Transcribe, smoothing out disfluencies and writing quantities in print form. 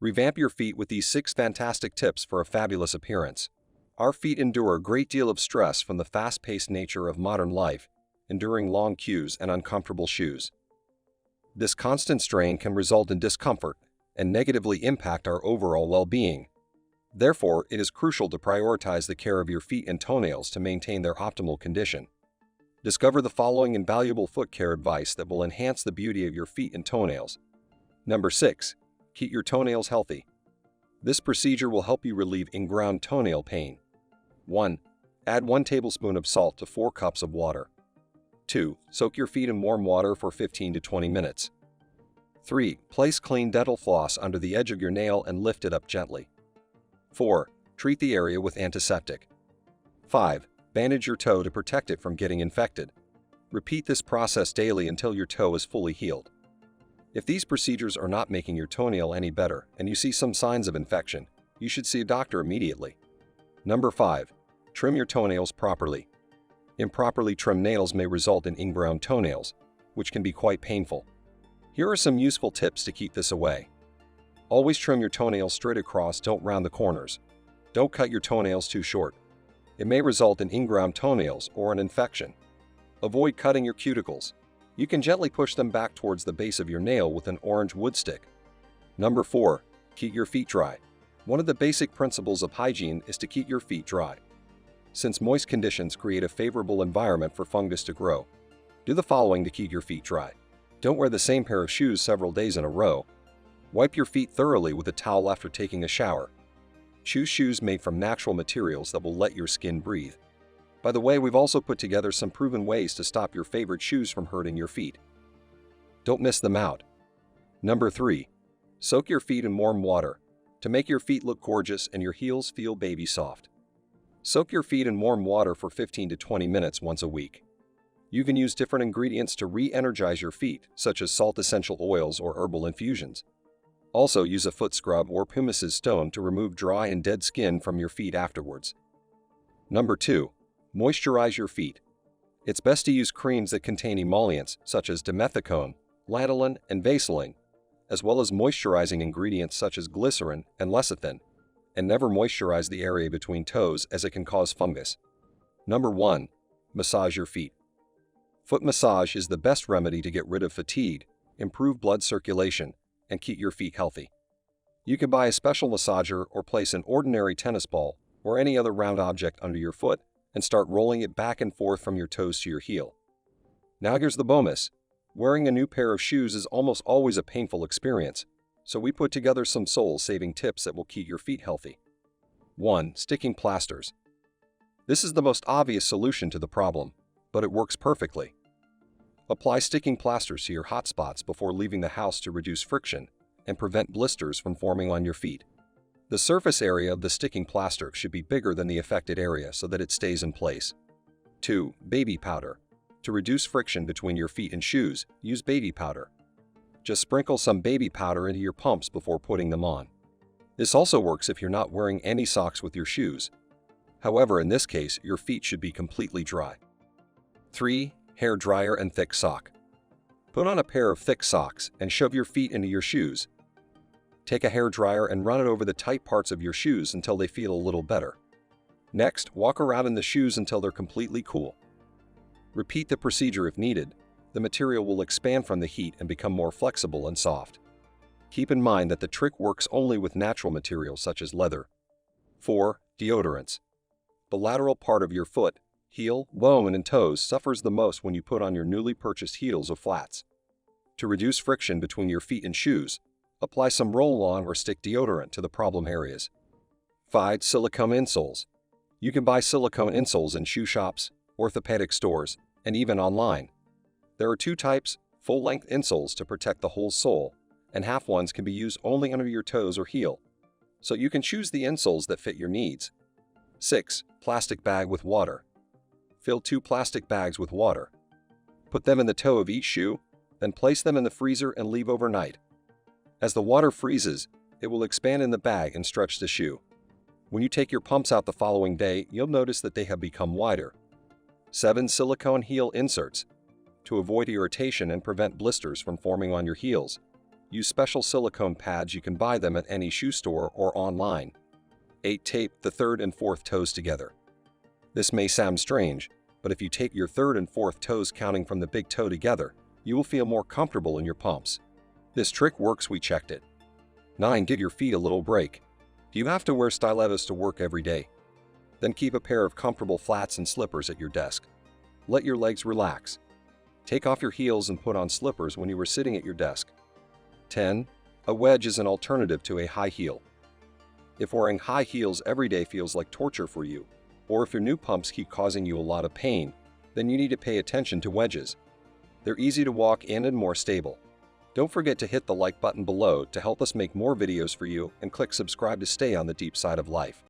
Revamp your feet with these 6 fantastic tips for a fabulous appearance. Our feet endure a great deal of stress from the fast-paced nature of modern life, enduring long queues and uncomfortable shoes. This constant strain can result in discomfort and negatively impact our overall well-being. Therefore, it is crucial to prioritize the care of your feet and toenails to maintain their optimal condition. Discover the following invaluable foot care advice that will enhance the beauty of your feet and toenails. Number 6. Keep your toenails healthy. This procedure will help you relieve inground toenail pain. 1. Add 1 tablespoon of salt to 4 cups of water. 2. Soak your feet in warm water for 15 to 20 minutes. 3. Place clean dental floss under the edge of your nail and lift it up gently. 4. Treat the area with antiseptic. 5. Bandage your toe to protect it from getting infected. Repeat this process daily until your toe is fully healed. If these procedures are not making your toenail any better and you see some signs of infection, you should see a doctor immediately. Number 5. Trim your toenails properly. Improperly trimmed nails may result in inground toenails, which can be quite painful. Here are some useful tips to keep this away. Always trim your toenails straight across, don't round the corners. Don't cut your toenails too short. It may result in inground toenails or an infection. Avoid cutting your cuticles. You can gently push them back towards the base of your nail with an orange wood stick. Number 4. Keep your feet dry. One of the basic principles of hygiene is to keep your feet dry. Since moist conditions create a favorable environment for fungus to grow, do the following to keep your feet dry. Don't wear the same pair of shoes several days in a row. Wipe your feet thoroughly with a towel after taking a shower. Choose shoes made from natural materials that will let your skin breathe. By the way, we've also put together some proven ways to stop your favorite shoes from hurting your feet. Don't miss them out. Number 3. Soak your feet in warm water to make your feet look gorgeous and your heels feel baby soft. Soak your feet in warm water for 15 to 20 minutes once a week. You can use different ingredients to re-energize your feet, such as salt essential oils or herbal infusions. Also, use a foot scrub or pumice's stone to remove dry and dead skin from your feet afterwards. Number 2. Moisturize your feet. It's best to use creams that contain emollients such as dimethicone, lanolin, and vaseline, as well as moisturizing ingredients such as glycerin and lecithin, and never moisturize the area between toes as it can cause fungus. Number 1. Massage your feet. Foot massage is the best remedy to get rid of fatigue, improve blood circulation, and keep your feet healthy. You can buy a special massager or place an ordinary tennis ball or any other round object under your foot and start rolling it back and forth from your toes to your heel. Now here's the bonus. Wearing a new pair of shoes is almost always a painful experience, so we put together some soul-saving tips that will keep your feet healthy. 1. Sticking plasters. This is the most obvious solution to the problem, but it works perfectly. Apply sticking plasters to your hot spots before leaving the house to reduce friction and prevent blisters from forming on your feet. The surface area of the sticking plaster should be bigger than the affected area so that it stays in place. 2. Baby powder. To reduce friction between your feet and shoes, use baby powder. Just sprinkle some baby powder into your pumps before putting them on. This also works if you're not wearing any socks with your shoes. However, in this case, your feet should be completely dry. 3. Hair dryer and thick sock. Put on a pair of thick socks and shove your feet into your shoes. Take a hair dryer and run it over the tight parts of your shoes until they feel a little better. Next, walk around in the shoes until they're completely cool. Repeat the procedure if needed. The material will expand from the heat and become more flexible and soft. Keep in mind that the trick works only with natural materials such as leather. 4. Deodorants. The lateral part of your foot, heel, bone, and toes suffers the most when you put on your newly purchased heels or flats. To reduce friction between your feet and shoes, apply some roll-on or stick deodorant to the problem areas. 5. Silicone insoles. You can buy silicone insoles in shoe shops, orthopedic stores, and even online. There are 2 types: full-length insoles to protect the whole sole, and half ones can be used only under your toes or heel, so you can choose the insoles that fit your needs. 6. Plastic bag with water. Fill 2 plastic bags with water. Put them in the toe of each shoe, then place them in the freezer and leave overnight. As the water freezes, it will expand in the bag and stretch the shoe. When you take your pumps out the following day, you'll notice that they have become wider. 7. Silicone heel inserts. To avoid irritation and prevent blisters from forming on your heels, Use special silicone pads. You can buy them at any shoe store or online. 8. Tape the third and fourth toes together. This may sound strange, but if you tape your third and fourth toes counting from the big toe together, you will feel more comfortable in your pumps. This trick works. We checked it. 9. Give your feet a little break. Do you have to wear stilettos to work every day? Then keep a pair of comfortable flats and slippers at your desk. Let your legs relax. Take off your heels and put on slippers when you are sitting at your desk. 10. A wedge is an alternative to a high heel. If wearing high heels every day feels like torture for you, or if your new pumps keep causing you a lot of pain, then you need to pay attention to wedges. They're easy to walk in and more stable. Don't forget to hit the like button below to help us make more videos for you, and click subscribe to stay on the deep side of life.